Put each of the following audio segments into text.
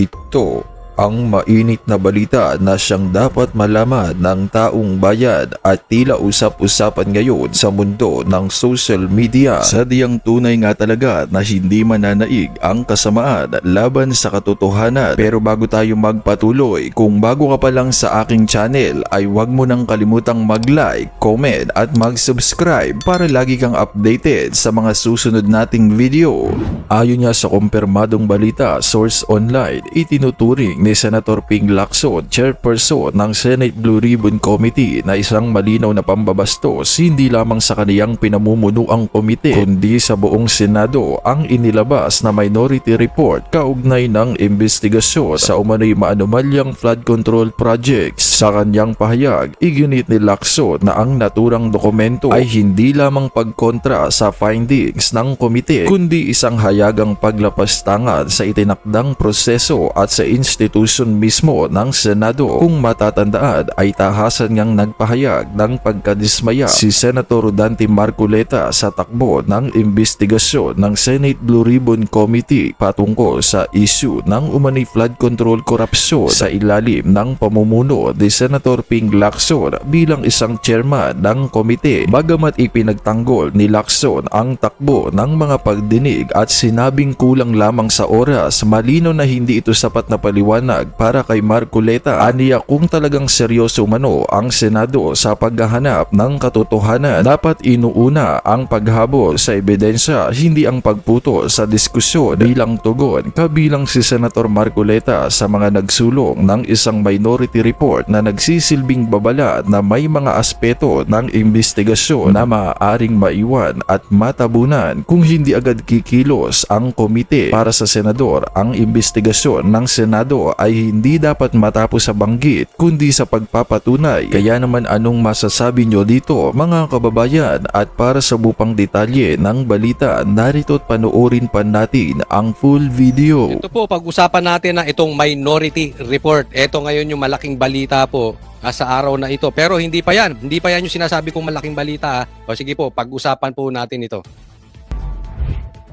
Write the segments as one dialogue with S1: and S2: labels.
S1: Ito ang mainit na balita na siyang dapat malaman ng taong bayan at tila usap-usapan ngayon sa mundo ng social media. Sadyang tunay nga talaga na hindi mananaig ang kasamaan laban sa katotohanan. Pero bago tayo magpatuloy, kung bago ka pa lang sa aking channel ay huwag mo nang kalimutang mag-like, comment at mag-subscribe para lagi kang updated sa mga susunod nating video. Ayon nga sa kumpirmadong balita, Source Online, itinuturing ni Senator Ping Lacson, chairperson ng Senate Blue Ribbon Committee, na isang malinaw na pambabastos hindi lamang sa kaniyang pinamumunuang komite kundi sa buong Senado ang inilabas na minority report kaugnay ng investigasyon sa umano'y maanumalyang flood control projects. Sa kanyang pahayag, iginit ni Lacson na ang naturang dokumento ay hindi lamang pagkontra sa findings ng komite kundi isang hayagang paglapastangan sa itinakdang proseso at sa institusyon mismo ng Senado. Kung matatandaan ay tahasan ngang nagpahayag ng pagkadismaya si Senator Dante Marcoleta sa takbo ng investigasyon ng Senate Blue Ribbon Committee patungkol sa issue ng umano'y flood control korupsyon sa ilalim ng pamumuno ni Senator Ping Lacson bilang isang chairman ng komite. Bagamat ipinagtanggol ni Lacson ang takbo ng mga pagdinig at sinabing kulang lamang sa oras, malinaw na hindi ito sapat na paliwanag para kay Marcoleta. Aniya kung talagang seryoso mano ang Senado sa paghahanap ng katotohanan, dapat inuuna ang paghabol sa ebidensya, hindi ang pagputol sa diskusyon. Bilang tugon, kabilang si Senator Marcoleta sa mga nagsulong ng isang minority report na nagsisilbing babala na may mga aspeto ng investigasyon na maaaring maiwan at matabunan kung hindi agad kikilos ang komite. Para sa senador, ang investigasyon ng Senado ay hindi dapat matapos sa banggit kundi sa pagpapatunay. Kaya naman, anong masasabi nyo dito mga kababayan? At para sa bupang detalye ng balita, narito't panoorin pa natin ang full video.
S2: Ito po, pag-usapan natin na itong minority report. Ito ngayon yung malaking balita po sa araw na ito. Pero hindi pa yan. Hindi pa yan yung sinasabi kong malaking balita. O sige po, pag-usapan po natin ito.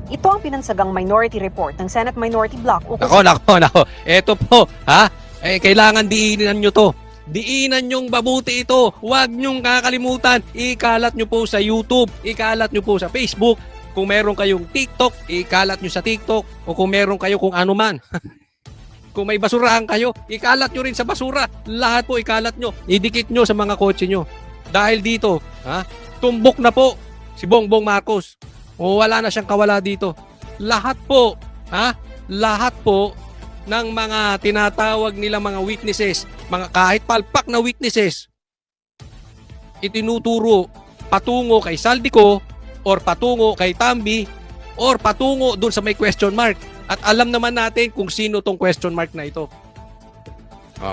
S3: Ito ang pinansagang minority report ng Senate Minority Block.
S2: Nako. Ito po, ha? Kailangan diinan nyo to. Diinan nyong mabuti ito. Huwag nyong kakalimutan. Ikalat nyo po sa YouTube. Ikalat nyo po sa Facebook. Kung meron kayong TikTok, ikalat nyo sa TikTok. O kung meron kayo kung ano man. Kung may basurahan kayo, ikalat nyo rin sa basura. Lahat po ikalat nyo. Idikit nyo sa mga kotse nyo. Dahil dito, ha? Tumbok na po si Bongbong Marcos. O wala na siyang kawala dito. Lahat po, ha? Lahat po ng mga tinatawag nila mga witnesses, mga kahit palpak na witnesses, itinuturo patungo kay Saldico or patungo kay Tambi or patungo dun sa may question mark. At alam naman natin kung sino tong question mark na ito.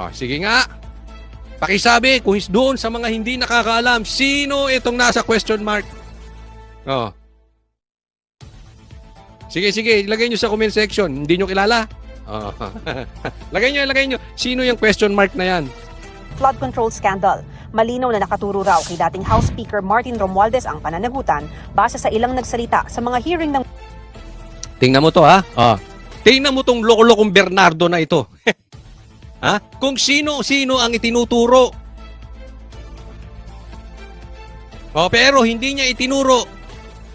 S2: Sige nga. Pakisabi kung doon sa mga hindi nakakaalam, sino itong nasa question mark. Sige, ilagay nyo sa comment section. Hindi nyo kilala? Lagay nyo. Sino yung question mark na yan?
S3: Flood control scandal. Malinaw na nakaturo raw kay dating House Speaker Martin Romualdez ang pananagutan base sa ilang nagsalita sa mga hearing ng...
S2: Tingnan mo to, ha? Tingnan mo tong loko-lokong Bernardo na ito. Ha? Kung sino ang itinuturo. Pero hindi niya itinuro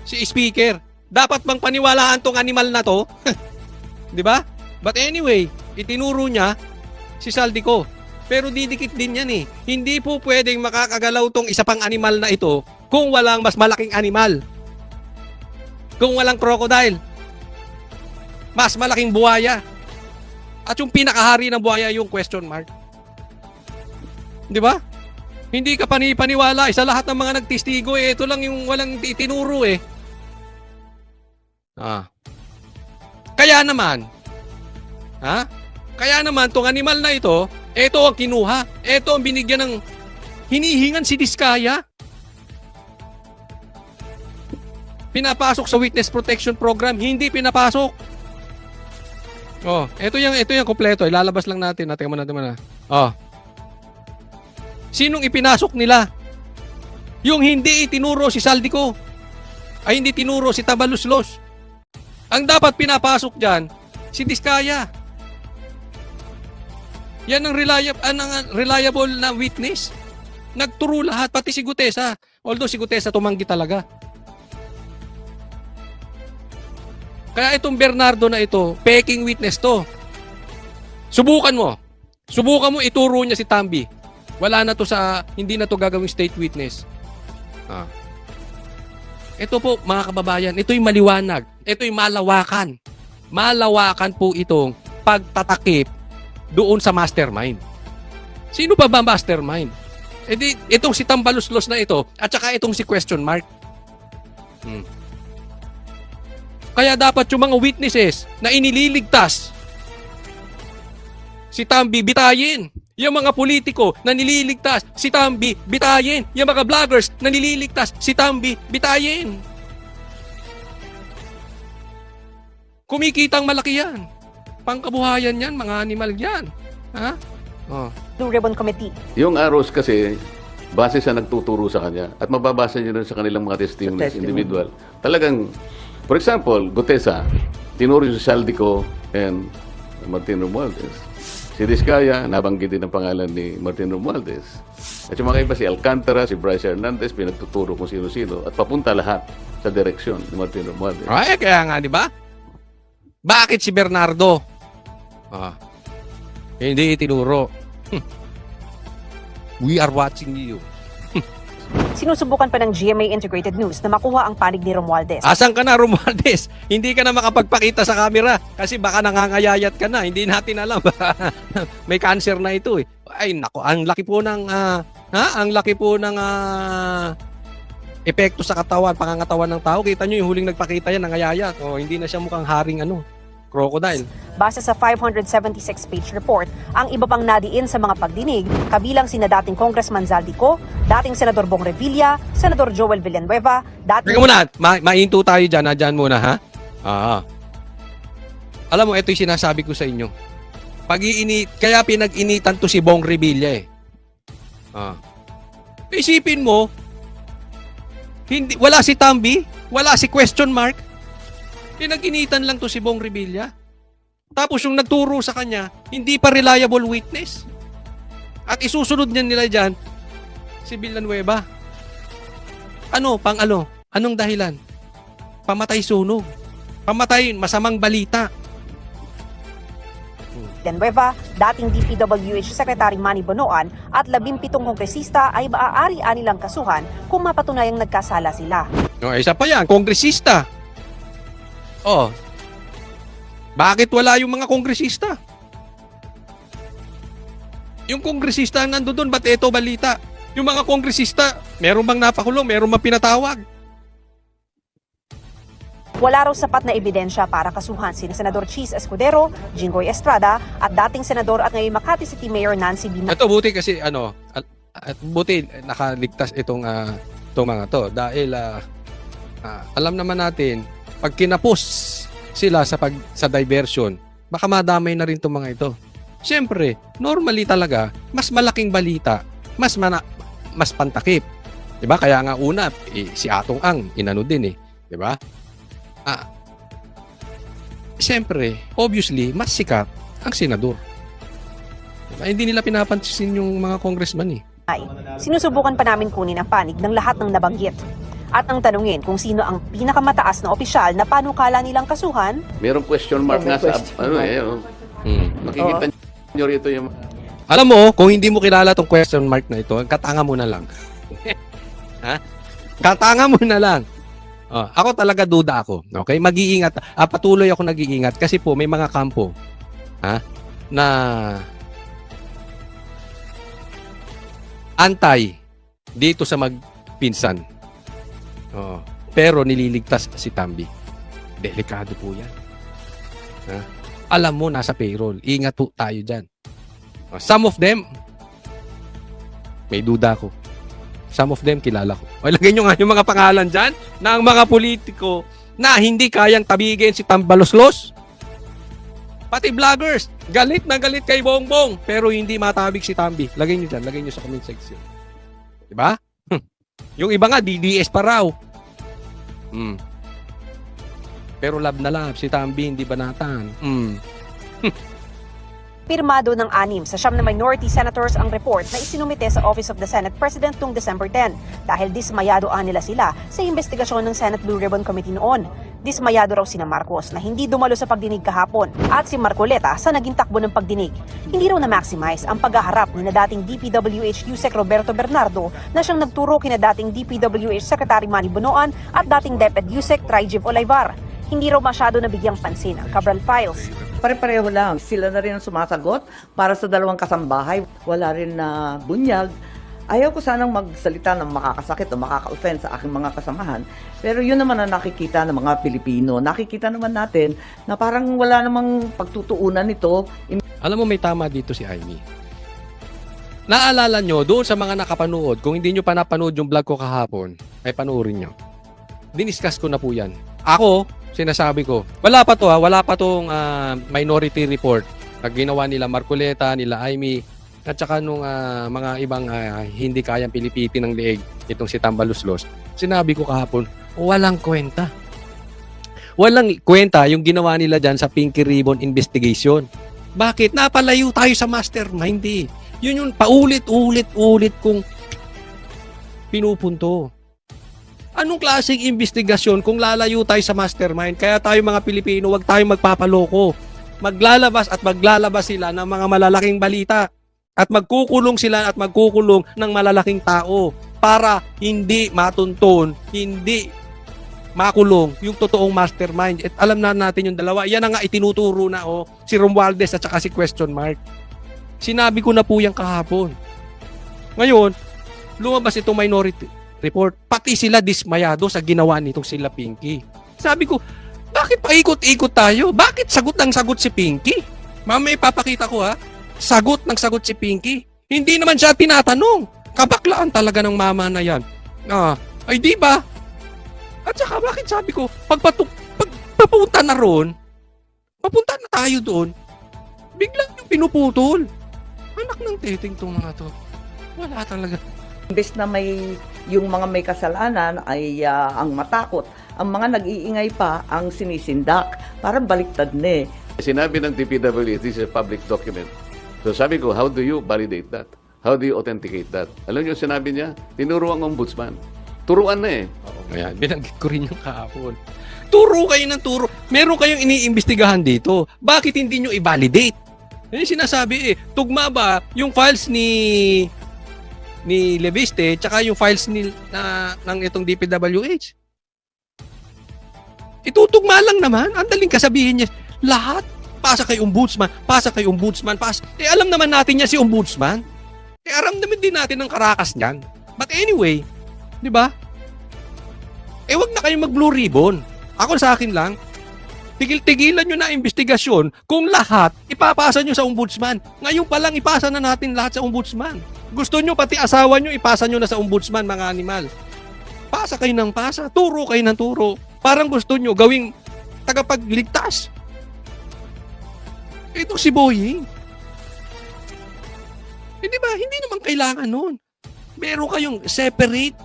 S2: si Speaker. Dapat bang paniwalaan tong animal na to? 'Di ba? But anyway, itinuro niya si Saldico. Pero didikit din yan eh. Hindi po pwedeng makakagalaw tong isa pang animal na ito kung walang mas malaking animal. Kung walang crocodile. Mas malaking buhaya. At yung pinakahari ng buhaya yung question mark. 'Di ba? Hindi ka paniwala sa lahat ng mga nagtestigo eh. Ito lang yung walang itinuro eh. Kaya naman, tong animal na ito ang kinuha, ito ang binigyan ng hinihingan si Diskaya. Pinapasok sa witness protection program, hindi pinapasok. Ito yung kompleto, ilalabas lang natin. Tingnan mo natin. Sinong ipinasok nila? Yung hindi itinuro si Saldico, ay hindi tinuro si Tabaluslos. Ang dapat pinapasok dyan, si Diskaya. Yan ang reliable na witness. Nagturo lahat, pati si Gutesa. Although si Gutesa tumanggi talaga. Kaya itong Bernardo na ito, peking witness to. Subukan mo. Subukan mo, ituro niya si Tambi. Wala na to hindi na to gagawing state witness. Ito po, mga kababayan, ito'y maliwanag. Ito'y malawakan. Malawakan po itong pagtatakip doon sa mastermind. Sino pa ba mastermind? Itong si Tambaluslos na ito at saka itong si question mark. Kaya dapat yung mga witnesses na inililigtas si Tambi, bitayin. Yung mga politiko na nililigtas si Tambi, bitayin. Yung mga vloggers na nililigtas si Tambi, bitayin. Kumikitang malaki yan. Pangkabuhayan yan, mga animal yan. Ha?
S3: Blue Ribbon Committee.
S4: Yung arrows kasi, base sa nagtuturo sa kanya, at mababasa nyo rin sa kanilang mga testimonies, individual. Talagang, for example, Gutesa, tinuro si Saldico and Martin Romualdez. Si Diskaya, nabanggit din ang pangalan ni Martin Romualdez. At yung mga iba, si Alcantara, si Bryce Hernandez, pinagtuturo kung sino-sino, at papunta lahat sa direksyon ni Martin Romualdez.
S2: Ay, kaya nga, di ba? Bakit si Bernardo? Hindi itinuro. We are watching you.
S3: Sinusubukan pa ng GMA Integrated News na makuha ang panig ni Romualdez.
S2: Asan ka na, Romualdez? Hindi ka na makapagpakita sa camera kasi baka nangangayayat ka na. Hindi natin alam. May cancer na ito eh. Ay, nako, ang laki po ng epekto sa katawan, pangangatawan ng tao. Kita nyo yung huling nagpakita yan, nangayayat. Hindi na siya mukhang haring crocodile.
S3: Base sa 576-page report, ang iba pang nadiin sa mga pagdinig, kabilang sina dating Congressman Zaldico, dating Senador Bong Revilla, Senador Joel Villanueva, dating...
S2: Teka muna, mainto tayo dyan. Dyan muna, ha? Alam mo, ito yung sinasabi ko sa inyo. Kaya pinag-initan to si Bong Revilla eh. Isipin mo, wala si Tambi, wala si question mark, pinag-initan lang to si Bong Revilla. Tapos yung nagturo sa kanya, hindi pa reliable witness. At isusunod niya nila dyan, si Villanueva. Anong dahilan? Pamatay sunog. Pamatay, masamang balita.
S3: Villanueva, dating DPWH Secretary Manny Bonoan at 17 kongresista ay maaari nilang kasuhan kung mapatunayang nagkasala sila.
S2: Isa pa yan, kongresista. Bakit wala yung mga kongresista? Yung kongresista ang nandun doon, ba't ito balita? Yung mga kongresista, meron bang napakulong? Meron bang pinatawag?
S3: Wala raw sapat na ebidensya para kasuhan sina Senador Chis Escudero, Jinggoy Estrada at dating Senador at ngayon Makati City Mayor Nancy Binay.
S2: Ito buti kasi buti nakaligtas itong mga to dahil alam naman natin pag kinapos sila sa diversion, baka madamay na rin itong mga ito. Siyempre, normally talaga, mas malaking balita, mas pantakip. Diba? Kaya nga una, si Atong Ang, inano din eh. Diba? Siyempre, obviously, mas sikat ang senador. Diba? Hindi nila pinapansin yung mga congressman eh.
S3: Sinusubukan pa namin kunin ang panig ng lahat ng nabanggit. At ang tanungin kung sino ang pinakamataas na opisyal na panukala nilang kasuhan.
S4: Merong question mark nga sa makikita nyo rito yung...
S2: Alam mo, kung hindi mo kilala tong question mark na ito, katanga mo na lang. Ha? Katanga mo na lang. Ako talaga duda ako. Okay? Mag-iingat. Patuloy ako nag-iingat kasi po may mga kampo na antay dito sa magpinsan. Pero nililigtas si Tambi. Delikado po yan. Alam mo, nasa payroll. Ingat po tayo dyan. Some of them, may duda ko. Some of them, kilala ko. Lagay nyo nga yung mga pangalan dyan ng mga politiko na hindi kayang tabigin si Tambaluslos. Pati vloggers, galit na galit kay Bongbong, pero hindi matabig si Tambi. Lagay nyo dyan, lagay nyo sa comment section. Diba? Yung iba nga, DDS pa raw. Pero love na love. Si Tambi, hindi banatan.
S3: Pirmado ng 6 sa 9 na minority senators ang report na isinumite sa Office of the Senate President noong December 10 dahil dismayado nila sila sa investigasyon ng Senate Blue Ribbon Committee noon. Dismayado raw sina Marcos na hindi dumalo sa pagdinig kahapon at si Marcoleta sa naging takbo ng pagdinig. Hindi raw na-maximize ang paghaharap ni na dating DPWH Yusek Roberto Bernardo na siyang nagturo kina dating DPWH Secretary Manny Bonoan at dating DepEd Yusek Trijev Olaivar. Hindi raw masyado nabigyang pansin ang Cabral Files.
S5: Pare-pareho lang. Sila na rin ang sumasagot para sa dalawang kasambahay. Wala rin na bunyag. Ayaw ko sanang magsalita ng makakasakit o makaka-offend sa aking mga kasamahan. Pero yun naman ang nakikita ng mga Pilipino. Nakikita naman natin na parang wala namang pagtutuunan nito.
S2: Alam mo, may tama dito si Amy. Naalala nyo, doon sa mga nakapanood, kung hindi nyo pa napanood yung vlog ko kahapon, ay panoorin nyo. Diniscuss ko na po yan. Ako, sinasabi ko, wala pa tong minority report na ginawa nila Marcoleta, nila Amy, at saka nung mga ibang hindi kayang pilipitin ng leeg, itong si Tambaluslos. Sinabi ko kahapon, walang kwenta. Walang kwenta yung ginawa nila dyan sa Pinky Ribbon investigation. Bakit? Napalayo tayo sa mastermind eh. Yun yung paulit-ulit kung pinupunto. Anong klaseng investigasyon kung lalayo tayo sa mastermind? Kaya tayo mga Pilipino, wag tayong magpapaloko. Maglalabas sila ng mga malalaking balita. At magkukulong sila at magkukulong ng malalaking tao para hindi matunton, hindi makulong yung totoong mastermind. At alam na natin yung dalawa. Yan na nga itinuturo na si Romualdez at saka si Question Mark. Sinabi ko na po yan kahapon. Ngayon, lumabas itong minority report. Pati sila dismayado sa ginawa nitong sila Pinky. Sabi ko, bakit paikot-ikot tayo? Bakit sagot ng sagot si Pinky? Mamaya ipapakita ko sagot ng sagot si Pinky. Hindi naman siya tinatanong. Kabaklaan talaga ng mama na yan. Ay di ba? At saka bakit sabi ko, pagpapunta na ron, papunta na tayo doon, biglang yung pinuputol. Anak ng teting tong mga to. Wala talaga.
S5: Imbes na yung mga may kasalanan ay ang matakot. Ang mga nag-iingay pa ang sinisindak. Parang baliktad na eh.
S4: Sinabi ng DPWH, this is a public document. So sabi ko, how do you validate that? How do you authenticate that? Alam niyo sinabi niya? Tinuro ang ombudsman. Turuan na eh.
S2: Oo, kaya binanggit ko rin yung kahapon. Turo kayo ng turo. Meron kayong iniimbestigahan dito. Bakit hindi nyo i-validate? Yan yung sinasabi tugma ba yung files ni Leviste tsaka yung files ng itong DPWH? Itutugma lang naman. Ang daling kasabihin niya, lahat pasa kay ombudsman, pasa kay ombudsman, pasa. Alam naman natin niya si ombudsman. Aram naman din natin ang karakas niyan. But anyway, di ba? Wag na kayong mag-blue ribbon. Ako sa akin lang, tigil-tigilan nyo na investigasyon kung lahat ipapasa nyo sa ombudsman. Ngayon pa lang ipasa na natin lahat sa ombudsman. Gusto nyo pati asawa nyo, ipasa nyo na sa ombudsman, mga animal. Pasa kayo ng pasa, turo kayo ng turo. Parang gusto nyo gawing tagapagligtas. Ito si Boying. Hindi ba? Hindi naman kailangan nun. Meron kayong separate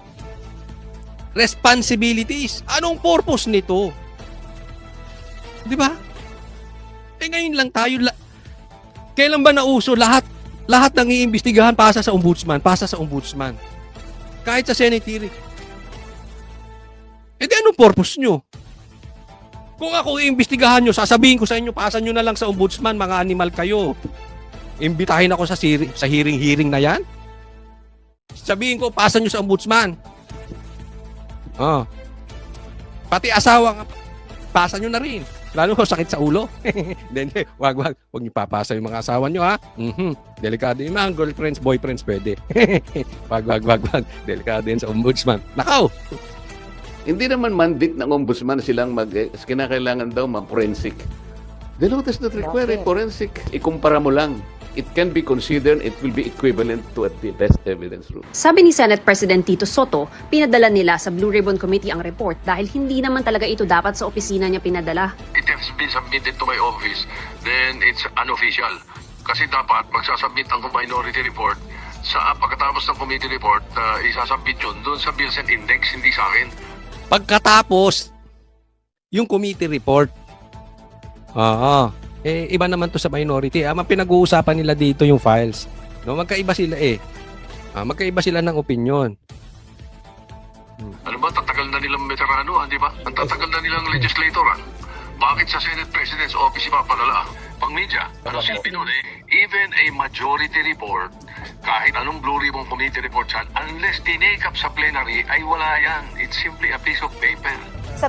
S2: responsibilities. Anong purpose nito? Di ba? Ngayon lang tayo. Kailan ba nauso lahat ng iimbestigahan pasa sa ombudsman. Kahit sa Senate hearing. Anong purpose nyo? Kung ako iimbestigahan nyo, sasabihin ko sa inyo, pasa nyo na lang sa ombudsman, mga animal kayo. Imbitahin ako sa hearing na yan? Sabihin ko, pasa nyo sa ombudsman. Pati asawa, pasa nyo na rin. Lalo kung sakit sa ulo. Then, wag nyo papasa yung mga asawa nyo, Delikado yung mga girlfriends, boyfriends, pwede. wag. Delikado yun sa ombudsman. Nakaw!
S4: Hindi naman mandate ng ombudsman silang kinakailangan daw ma-forensic. The law does not require a forensic. Ikumpara mo lang. It can be considered, it will be equivalent to the best evidence rule.
S3: Sabi ni Senate President Tito Soto, pinadala nila sa Blue Ribbon Committee ang report dahil hindi naman talaga ito dapat sa opisina niya pinadala.
S6: It has been submitted to my office, then it's unofficial. Kasi dapat magsasubmit ang minority report sa pagkatapos ng committee report, isasubmit yun doon sa Bills and Index, hindi sa akin.
S2: Pagkatapos yung committee report, Iba naman to sa minority. Ang pinag-uusapan nila dito yung files. No, magkaiba sila magkaiba sila ng opinion.
S6: Ano ba, tatagal na nilang veterano, di ba? Ang tatagal na nilang legislator, Bakit sa Senate President's Office ipapalala? Pang media, ano silbi nun even a majority report, kahit anong Blue Ribbon Committee report yan, unless tinake up sa plenary, ay wala yan. It's simply a piece of paper.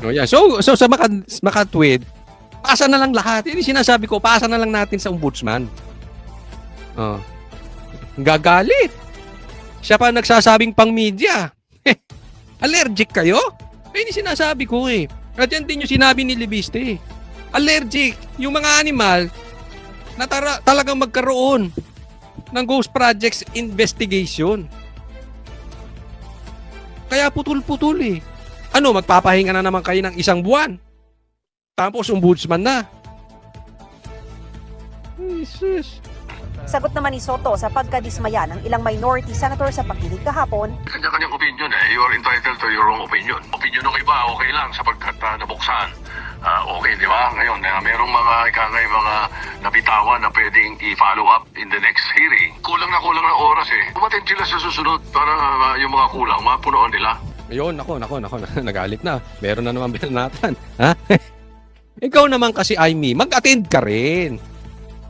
S2: No, yeah. So sa makatwid, pasa na lang lahat. Yan yung sinasabi ko, pasa na lang natin sa ombudsman. Gagalit. Siya pa nagsasabing pang media. Allergic kayo? Yan yung sinasabi ko At yan din yung sinabi ni Libiste. Allergic. Yung mga animal na talagang magkaroon ng Ghost Projects investigation. Kaya putol-putol Ano, magpapahinga na naman kayo ng 1 buwan. Tapos ombudsman na. Jesus.
S3: Sagot naman ni Soto sa pagkadismaya ng ilang minority senator sa pagdinig kahapon.
S6: Kanya-kanyang opinion You are entitled to your own opinion. Opinion ng iba, okay lang sapagkat nabuksan. Okay, di ba? Ngayon, merong mga mga nabitawan na pwedeng i-follow up in the next hearing. Kulang na oras Umaten sila sa susunod para yung mga kulang, mapunoan nila.
S2: Ayun, nako, nagalit na. Meron na naman binanatan. Ha? Ikaw naman kasi, Aimee, mag-attend ka rin.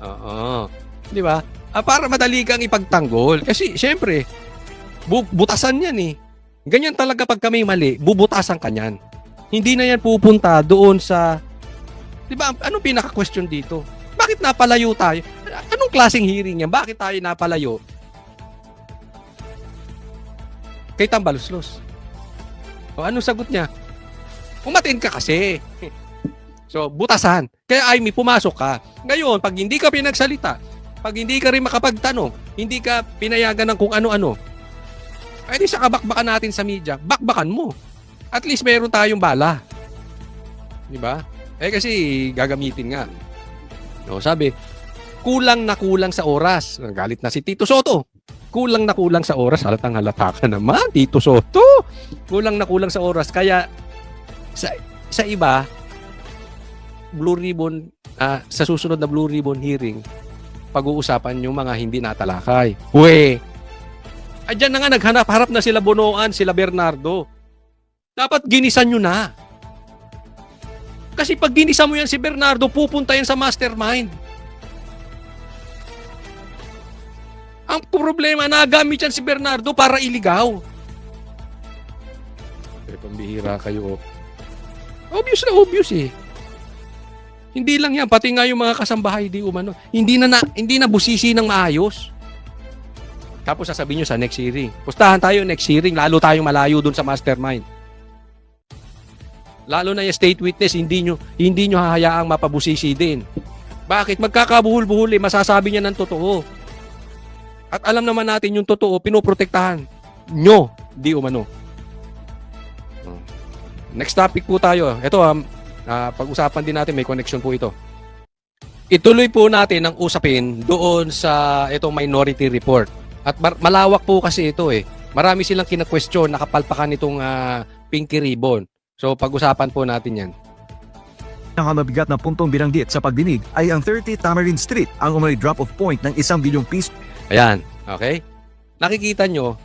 S2: Oo. Di ba? Para madali kang ipagtanggol. Kasi, syempre, butasan yan Ganyan talaga pag kami mali, bubutasan ka yan. Hindi na yan pupunta doon sa... Di ba? Anong pinaka-question dito? Bakit napalayo tayo? Anong klaseng hearing yan? Bakit tayo napalayo? Kay Tambaluslos. O anong sagot niya? Umatin ka kasi. So, butasan. Kaya Aimee, pumasok ka. Ngayon, pag hindi ka pinagsalita, pag hindi ka rin makapagtanong, hindi ka pinayagan ng kung ano-ano, ay di sa kabakbakan natin sa media, bakbakan mo. At least meron tayong bala. Di ba? Kasi gagamitin nga. No, sabi, kulang na kulang sa oras. Galit na si Tito Soto. Kulang na kulang sa oras. Halatang halata ka naman, Tito Soto. Kulang na kulang sa oras. Kaya, sa iba, Blue Ribbon, sa susunod na Blue Ribbon hearing, pag-uusapan yung mga hindi natalakay. Diyan na nga, naghanap-harap na sila Bonoan, sila Bernardo. Dapat ginisan nyo na. Kasi pag ginisa mo yan si Bernardo, pupunta yan sa mastermind. Ang problema, nagamit yan si Bernardo para iligaw. Pambihira kayo. Obvious na obvious Hindi lang yan, pati nga yung mga kasambahay di umano. Hindi na busisi ng maayos. Tapos sasabihin nyo sa next hearing. Pustahan tayo next hearing, lalo tayong malayo dun sa mastermind. Lalo na yung state witness, hindi nyo hahayaang mapabusisi din. Bakit? Magkakabuhol-buhol masasabi niya ng totoo. At alam naman natin yung totoo, pinoprotektahan nyo, di umano. Next topic po tayo. Ito pag-usapan din natin, may connection po ito. Ituloy po natin ang usapin doon sa itong minority report. At malawak po kasi ito Marami silang kina-question, nakapalpakan itong pinky ribbon. So pag-usapan po natin yan.
S7: Ang mabigat na puntong binanggit sa pagdinig ay ang 30 Tamarind Street, ang umano'y drop-off point ng 1 bilyong piso.
S2: Ayan, okay? Nakikita nyo,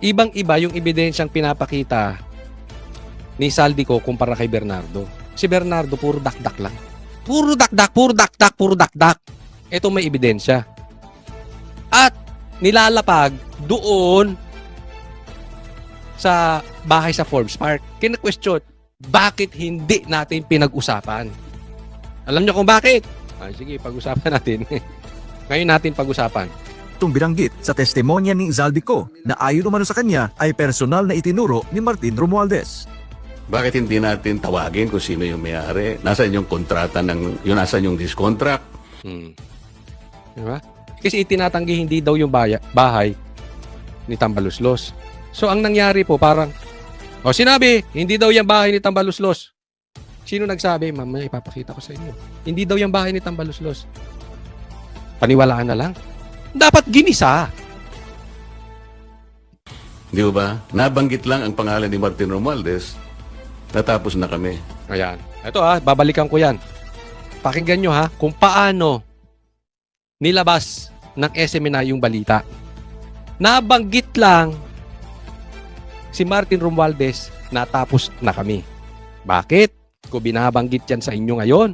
S2: ibang-iba yung ebidensyang pinapakita ni Saldico kumpara kay Bernardo. Si Bernardo, puro dakdak lang. Puro dakdak. Ito may ebidensya. At nilalapag doon sa bahay sa Forbes Park. Kina-question, bakit hindi natin pinag-usapan? Alam niyo kung bakit? Sige, pag-usapan natin. Ngayon natin pag-usapan.
S7: Itong binanggit sa testimonya ni Zaldico na ayon umano sa kanya ay personal na itinuro ni Martin Romualdez.
S4: Bakit hindi natin tawagin kung sino yung may-ari? Nasaan yung kontrata nasaan yung discontract?
S2: Diba? Kasi itinatanggi hindi daw yung bahay ni Tambaluslos. So ang nangyari po parang, sinabi, hindi daw yung bahay ni Tambaluslos. Sino nagsabi? Mamaya ipapakita ko sa inyo. Hindi daw yung bahay ni Tambaluslos. Paniwalaan na lang. Dapat ginisa.
S4: Di ba? Nabanggit lang ang pangalan ni Martin Romualdez, natapos na kami.
S2: Ayan. Ito babalikan ko yan. Pakinggan nyo ha, kung paano nilabas ng SMNI yung balita. Nabanggit lang si Martin Romualdez, natapos na kami. Bakit? Ko binabanggit yan sa inyo ngayon.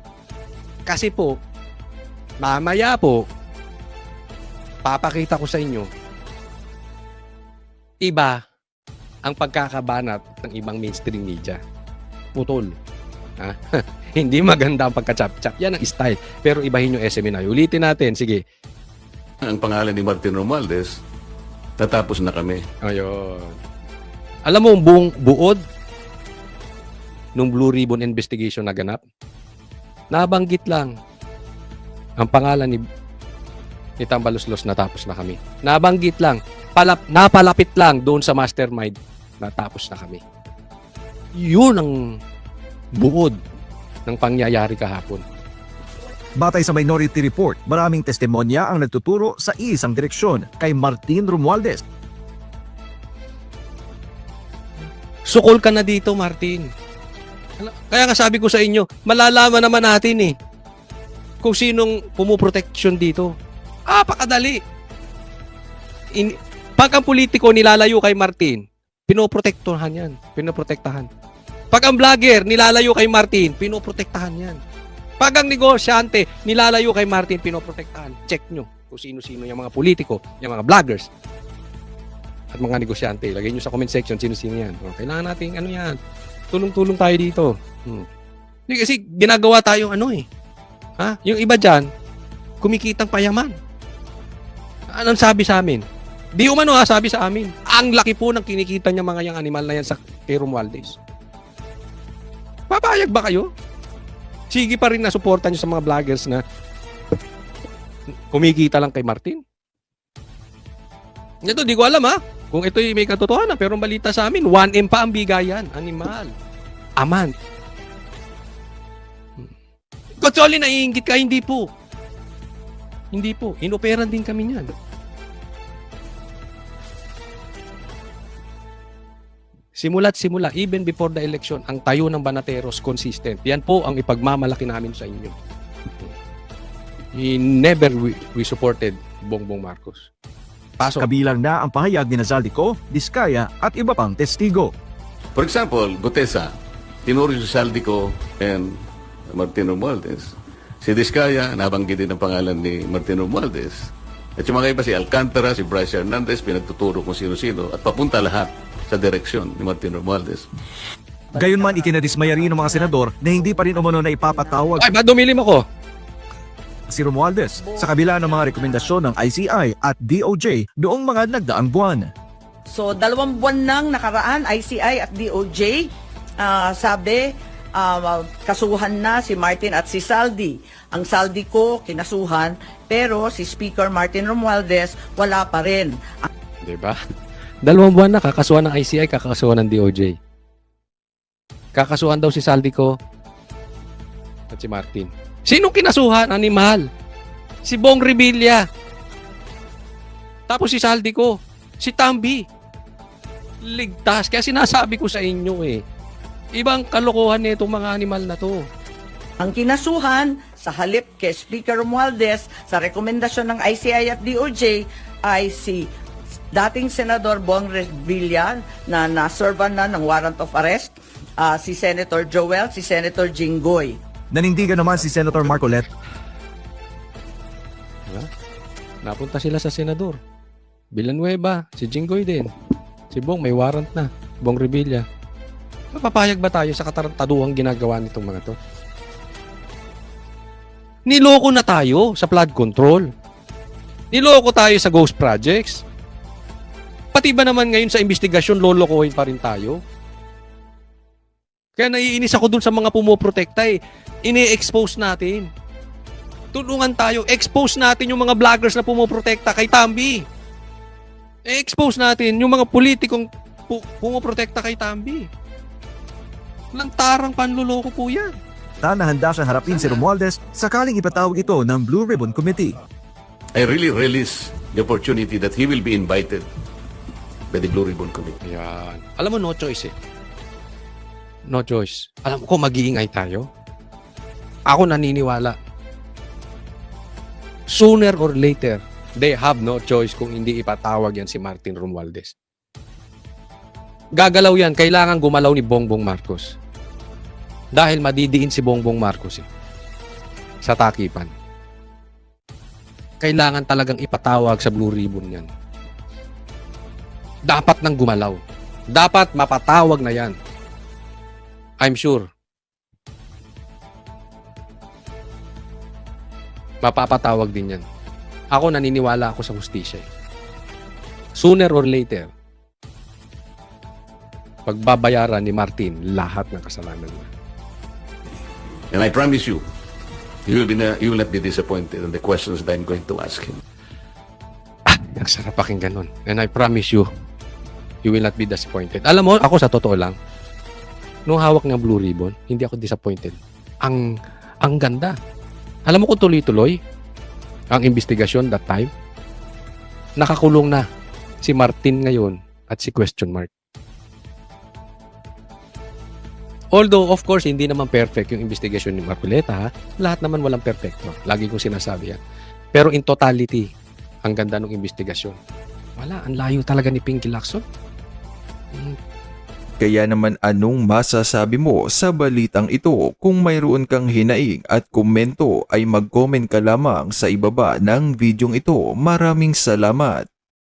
S2: Kasi po, mamaya po, papakita ko sa inyo, iba ang pagkakabanat ng ibang mainstream media. Putol. Ha? Hindi maganda ang pagka-chap-chap. Yan ang style. Pero ibahin yung SMNI. Ulitin natin. Sige.
S4: Ang pangalan ni Martin Romualdez, natapos na kami.
S2: Ayun. Alam mo, buong buod nung Blue Ribbon investigation na ganap, nabanggit lang ang pangalan ni Tambaluslos, natapos na kami. Nabanggit lang, napalapit lang doon sa mastermind, natapos na kami. Yun ang buod ng pangyayari kahapon.
S7: Batay sa Minority Report, maraming testimonya ang nagtuturo sa isang direksyon kay Martin Romualdez.
S2: Sukol ka na dito, Martin. Kaya nga sabi ko sa inyo, malalaman naman natin kung sinong pumuproteksyon dito. Pakadali. Pag ang politiko nilalayo kay Martin, pinoprotektahan yan. Pinoprotektahan. Pag ang vlogger nilalayo kay Martin, pinoprotektahan yan. Pag ang negosyante nilalayo kay Martin, pinoprotektahan. Check nyo kung sino-sino yung mga politiko, yung mga vloggers, at mga negosyante. Lagay nyo sa comment section sino-sino yan. Kailangan natin, yan, tulong-tulong tayo dito. Kasi ginagawa tayo yung iba dyan, kumikitang payaman. Anong sabi sa amin? Di umano sabi sa amin. Ang laki po ng kinikita niya mga yung animal na yan sa kay Romualdez. Papayag ba kayo? Sige pa rin na suporta nyo sa mga vloggers na kumikita lang kay Martin? Ito, di ko alam kung ito may katotohanan, pero ang balita sa amin, 1M pa ang bigayan. Animal. Amant. Kutsoli, naiingit ka? Hindi po. Hindi po. Inoperan din kami niyan. Simula't simula, even before the election, ang tayo ng Banateros consistent. Yan po ang ipagmamalaki namin sa inyo. We supported Bongbong Marcos. Pasok.
S7: Kabilang na ang pahayag ni Zaldico, Diskaya at iba pang testigo.
S4: For example, Gutesa, tinuro si Saldico and Martin Romualdez. Si Diskaya, nabanggit din ang pangalan ni Martin Romualdez. At yung mga iba, si Alcantara, si Bryce Hernandez, pinagtuturo kung sino-sino at papunta lahat sa direksyon ni Martin Romualdez.
S7: Gayunman, ikinadismaya rin ng mga senador na hindi pa rin umano na ipapatawag
S2: Ay, ba't dumilim ako?
S7: si Romualdez sa kabila ng mga rekomendasyon ng ICI at DOJ noong mga nagdaang buwan.
S5: So, 2 buwan nang nakaraan, ICI at DOJ, sabi, kasuhan na si Martin at si Saldi. Ang Saldi ko, kinasuhan, pero si Speaker Martin Romualdez, wala pa rin.
S2: Diba? 2 buwan na, kakasuhan ng ICI, kakasuhan ng DOJ. Kakasuhan daw si Saldico at si Martin. Sinong kinasuhan? Animal. Si Bong Revilla. Tapos si Saldico. Si Tambi. Ligtas. Kaya sinasabi ko sa inyo ibang kalokohan nitong mga animal na to.
S5: Ang kinasuhan sa halip kay Speaker Romualdez sa rekomendasyon ng ICI at DOJ ay si dating Senador Bong Revilla na naservan na ng warrant of arrest, si Senator Joel, si Senator Jinggoy.
S7: Nanindigan naman si Senator Marcoleta.
S2: Napunta sila sa senador. Villanueva, si Jinggoy din. Si Bong may warrant na. Bong Revilla. Mapapayag ba tayo sa katarantaduhang ginagawa nitong mga to? Niloko na tayo sa flood control. Niloko tayo sa ghost projects. Pati ba naman ngayon sa investigasyon, lolokohin pa rin tayo? Kaya naiinis ako dun sa mga pumoprotekta Ini-expose natin. Tulungan tayo. Expose natin yung mga vloggers na pumoprotekta kay Tambi. Expose natin yung mga politikong pumoprotekta kay Tambi. Lantarang panluloko po yan.
S7: Nahanda siyang harapin si Romualdez sakaling ipatawag ito ng Blue Ribbon Committee.
S4: I really relish the opportunity that he will be invited by the Blue Ribbon Committee.
S2: Yan. Alam mo, no choice No choice. Alam ko, mag-iingay tayo. Ako naniniwala. Sooner or later, they have no choice kung hindi ipatawag yan si Martin Romualdez. Gagalaw yan, kailangan gumalaw ni Bongbong Marcos. Dahil madidiin si Bongbong Marcos sa takipan. Kailangan talagang ipatawag sa Blue Ribbon yan. Dapat nang gumalaw. Dapat mapatawag na yan. I'm sure. Mapapatawag din yan. Ako naniniwala ako sa hustisya. Sooner or later, pagbabayaran ni Martin lahat ng kasalanan niya.
S4: And I promise you, you will not be disappointed in the questions that I'm going to ask him.
S2: Ang sarap pakinggan nun. And I promise you, you will not be disappointed. Alam mo, ako sa totoo lang, nung hawak ng Blue Ribbon, hindi ako disappointed. Ang ganda. Alam mo kung tuloy-tuloy ang investigasyon that time, nakakulong na si Martin ngayon at si question mark. Although, of course, hindi naman perfect yung investigasyon ni Marcoleta, ha? Lahat naman walang perfecto. Lagi kong sinasabi yan. Pero in totality, ang ganda ng investigasyon. Wala, ang layo talaga ni Pinky Lacson.
S1: Kaya naman anong masasabi mo sa balitang ito? Kung mayroon kang hinaing at komento ay mag-comment ka lamang sa ibaba ng videong ito. Maraming salamat.